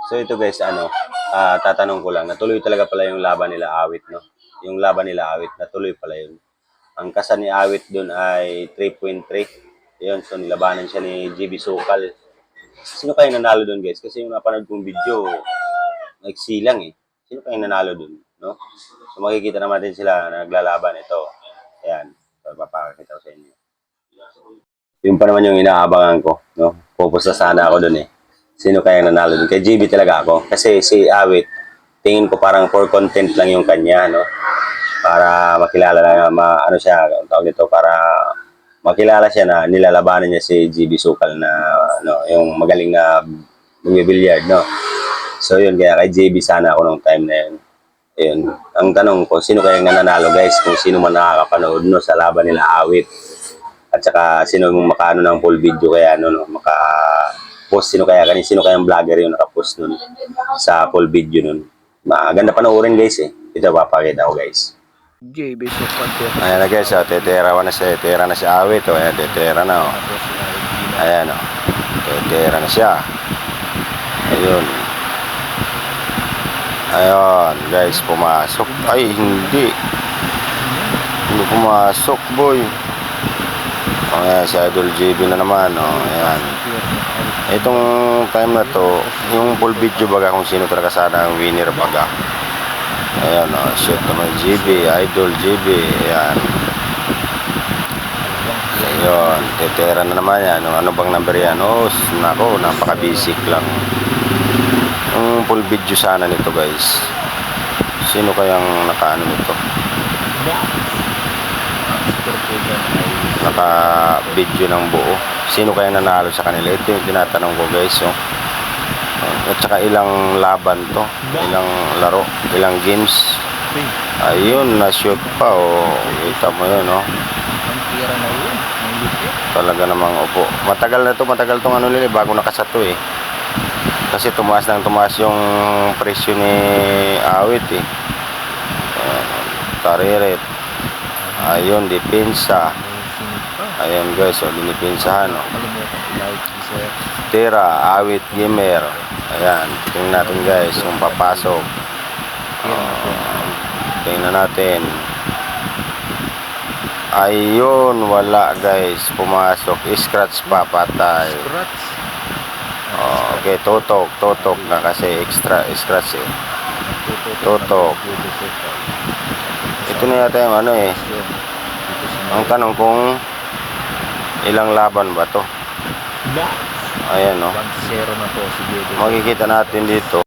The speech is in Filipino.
So ito guys, tatanong ko lang, natuloy talaga pala yung laban nila Awit, no? Yung laban nila Awit, natuloy pala yun. Ang kasa ni Awit doon ay 3.3. Yun, so nilabanan siya ni GB Sukal. Sino kayang nanalo doon guys? Kasi yung napanood kong video, nagsilang eh. Sino kayang nanalo doon, no? So makikita naman din sila na naglalaban ito. Ayan, so papakita ko sa inyo. Yung pa naman yung inaabangan ko, no? Pupusta sana ako doon eh. Sino kaya nanalo doon? Kay GB talaga ako. Kasi si Awit, tingin ko parang for content lang yung kanya, no? Para makilala na, ano siya, ang tawag nito, para makilala siya na nilalabanan niya si GB Sukal na, no, yung magaling na bumbibilyard, no? So yun, kaya kay JB sana ako nung time na yun. Ayun. Ang tanong ko, sino kaya nananalo guys? Kung sino man nakakapanood no, sa laban nila Awit. At saka sino yung makaano ng full video kaya no, maka-post, sino kayang vlogger yung naka-post nun sa full video nun. Maganda panoorin guys eh. Ito papakita ko guys. JB Sukal. Ayan na guys, tetera na si Awit. Ayan, tetera na. Ayan o. Tetera na siya. Ayun. Ayun, guys, pumasok. Ay, hindi. Hindi pumasok, boy. Ayan, si Idol JB na naman. Ayan. Itong time na to, yung full video baga kung sino talaga sana ang winner baga. Ayan, shoot naman JB, Idol JB. Ayan. Ayun, tetera na naman yan. Ano bang number yan? Nako, napaka-basic lang. Yung full video sana nito guys. Sino kayang nakaano nito? Naka-video ng buo. Sino kayang nanalo sa kanila? Ito yung tinatanong ko guys. At saka ilang laban to? Ilang laro? Ilang games? Ayun, na-shoot pa. Kita mo yun. Talaga namang upo. Matagal tong ano nila. Bago nakasato eh. Kasi tumaas yung presyo ni Awit eh. Tariret. Ayun, depensa. Ayun guys, dinipensahan. Tera, Awit Gamer. Ayan, tingnan natin guys kung papasok. Tingnan natin. Ayun, wala guys. Pumasok. Scratch pa, patay. Okay, totok na kasi extra scratch eh. Totok. Ito na yata yung ano eh. Ang tanong kung ilang laban ba to? Ayan o. na po si JB. Makikita natin dito.